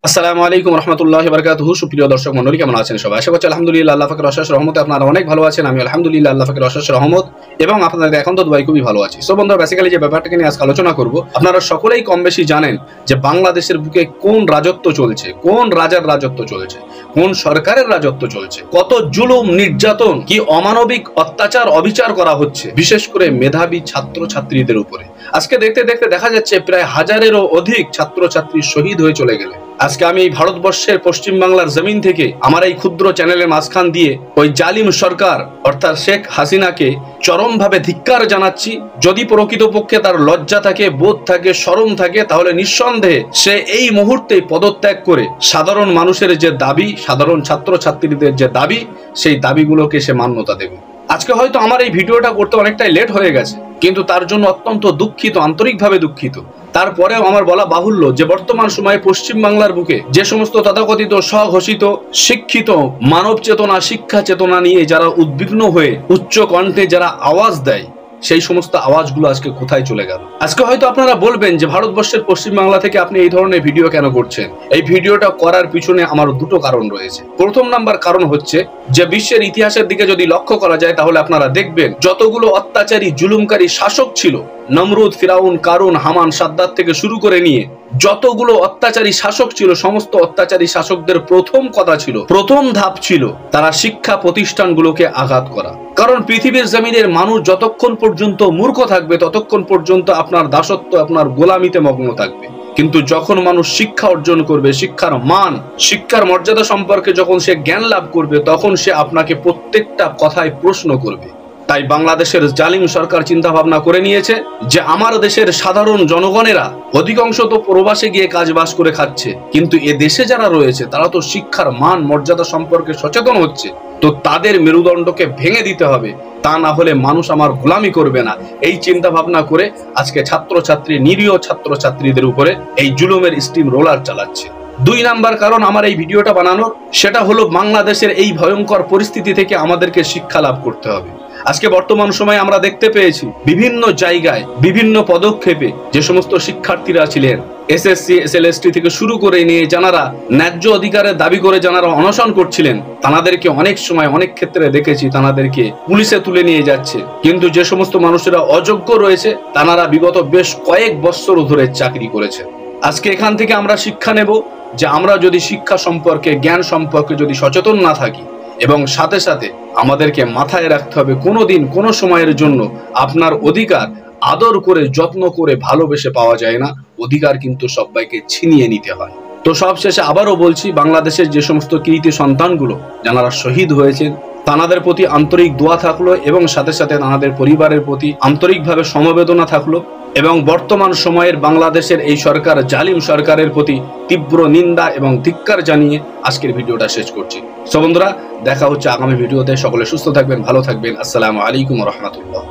আসসালামু আলাইকুম রহমতুল্লাহি বারাকাতুহু। সুপ্রিয় দর্শক মণ্ডলী, কেমন আছেন সবাই? আশা করছি আলহামদুলিল্লাহ আল্লাহ পাকের অশেষ রহমতে আপনারা অনেক ভালো আছেন। আমি আলহামদুলিল্লাহ আল্লাহ পাকের অশেষ রহমত এবং আপনাদের এখন তো দুবাই খুবই ভালো আছি। সো বন্ধুরা, বেসিক্যালি যে ব্যাপারটাকে নিয়ে আজকে আলোচনা করব, আপনারা সকলেই কম বেশি জানেন যে বাংলাদেশের বুকে কোন রাজত্ব চলছে, কোন রাজার রাজত্ব চলছে, কোন সরকারের রাজত্ব চলছে, কত জুলুম নির্যাতন, কি অমানবিক অত্যাচার অবিচার করা হচ্ছে, বিশেষ করে মেধাবী ছাত্র ছাত্রীদের উপরে। আজকে দেখতে দেখতে দেখা যাচ্ছে প্রায় হাজারেরও অধিক ছাত্র ছাত্রী শহীদ হয়ে চলে গেলে। আজকে আমি এই ভারতবর্ষের পশ্চিম বাংলার জমিন থেকে আমার এই ক্ষুদ্র চ্যানেলের মাঝখান দিয়ে ওই জালিম সরকার অর্থাৎ শেখ হাসিনাকে চরমভাবে ধিক্কার জানাচ্ছি। যদি প্রকৃতপক্ষে তার লজ্জা থাকে, বোধ থাকে, শরম থাকে, তাহলে নিঃসন্দেহে সে এই মুহূর্তে পদত্যাগ করে সাধারণ মানুষের যে দাবি, সাধারণ ছাত্র ছাত্রীদের যে দাবি, সেই দাবিগুলোকে সে মান্যতা দেবে। আজকে হয়তো আমার এই ভিডিওটা করতে অনেকটাই লেট হয়ে গেছে, কিন্তু তার জন্য অত্যন্ত দুঃখিত, আন্তরিকভাবে দুঃখিত। তারপরেও আমার বলা বাহুল্য যে বর্তমান সময়ে পশ্চিম বাংলার বুকে যে সমস্ত তথাকথিত স্বঘোষিত শিক্ষিত মানব চেতনা, শিক্ষা চেতনা নিয়ে যারা উদ্বিগ্ন হয়ে উচ্চ কণ্ঠে যারা আওয়াজ দেয়, সেই সমস্ত আওয়াজগুলো আজকে কোথায় চলে গেল? আজকে হয়তো আপনারা বলবেন যে ভারতবর্ষের পশ্চিম বাংলা থেকে আপনি এই ধরনের ভিডিও কেন করছেন? এই ভিডিওটা করার পিছনে আমার দুটো কারণ রয়েছে। প্রথম নাম্বার কারণ হচ্ছে যে বিশ্বের ইতিহাসের দিকে যদি লক্ষ্য করা যায়, তাহলে আপনারা দেখবেন যতগুলো অত্যাচারী জুলুমকারী শাসক ছিল, নমরুদ, ফিরাউন, কারুন, হামান, সাদ্দাত থেকে শুরু করে নিয়ে যতগুলো অত্যাচারী শাসক ছিল, সমস্ত অত্যাচারী শাসকদের প্রথম কথা ছিল, প্রথম ধাপ ছিল তারা শিক্ষা প্রতিষ্ঠানগুলোকে আঘাত করা। কারণ পৃথিবীর জমিনের মানুষ যতক্ষণ পর্যন্ত মূর্খ থাকবে, ততক্ষণ পর্যন্ত আপনার দাসত্ব, আপনার গোলামিতে মগ্ন থাকবে। কিন্তু যখন মানুষ শিক্ষা অর্জন করবে, শিক্ষার মান, শিক্ষার মর্যাদা সম্পর্কে যখন সে জ্ঞান লাভ করবে, তখন সে আপনাকে প্রত্যেকটা কথায় প্রশ্ন করবে। তাই বাংলাদেশের জালিম সরকার চিন্তা ভাবনা করে নিয়েছে যে আমার দেশের সাধারণ জনগণেরা অধিকাংশ তো প্রবাসে গিয়ে কাজ বাস করে খাচ্ছে, কিন্তু এ দেশে যারা রয়েছে তারা তো শিক্ষার মান মর্যাদা সম্পর্কে সচেতন হচ্ছে। তো তাদের মেরুদণ্ডকে ভেঙে দিতে হবে, তা না হলে মানুষ আমার গোলামি করবে না। এই চিন্তা ভাবনা করে আজকে ছাত্রছাত্রী, নিরীহ ছাত্র ছাত্রীদের উপরে এই জুলুমের স্টিম রোলার চালাচ্ছে। দুই নাম্বার কারণ আমার এই ভিডিওটা বানানোর, সেটা হলো বাংলাদেশের এই ভয়ঙ্কর পরিস্থিতি থেকে আমাদেরকে শিক্ষা লাভ করতে হবে। আজকে বর্তমান সময়ে আমরা দেখতে পেয়েছি বিভিন্ন জায়গায় বিভিন্ন পদক্ষেপে যে সমস্ত শিক্ষার্থীরা ছিলেন, এসএসসি, এসএলএসটি থেকে শুরু করে নিয়ে যারা ন্যায্য অধিকারের দাবি করে যারা অনশন করছিলেন, তাদেরকে অনেক সময় অনেক ক্ষেত্রে দেখেছি তাদেরকে পুলিশে তুলে নিয়ে যাচ্ছে। কিন্তু যে সমস্ত মানুষেরা অযোগ্য রয়েছে, তারা বিগত বেশ কয়েক বছর ধরে চাকরি করেছে। আজকে এখান থেকে আমরা শিক্ষা নেব যে আমরা যদি শিক্ষা সম্পর্কে, জ্ঞান সম্পর্কে যদি সচেতন না থাকি, এবং সাথে সাথে আমাদেরকে মাথায় রাখতে হবে কোনোদিন কোনো সময়ের জন্য আপনার অধিকার আদর করে, যত্ন করে, ভালোবেসে পাওয়া যায় না। অধিকার কিন্তু সবাইকে ছিনিয়ে নিতে হয়। তো সবশেষে আবারও বলছি, বাংলাদেশের যে সমস্ত কৃতি সন্তানগুলো যারা শহীদ হয়েছেন, তাদের প্রতি আন্তরিক দোয়া থাকলো এবং সাথে সাথে তাদের পরিবারের প্রতি আন্তরিকভাবে সমবেদনা থাকলো। এবং বর্তমান সময়ের বাংলাদেশের এই সরকার, জালিম সরকারের প্রতি তীব্র নিন্দা এবং ধিক্কার জানিয়ে আজকের ভিডিওটা শেষ করছি। সো বন্ধুরা, দেখা হচ্ছে আগামী ভিডিওতে। সকলে সুস্থ থাকবেন, ভালো থাকবেন। আসসালামু আলাইকুম রহমতুল্লাহ।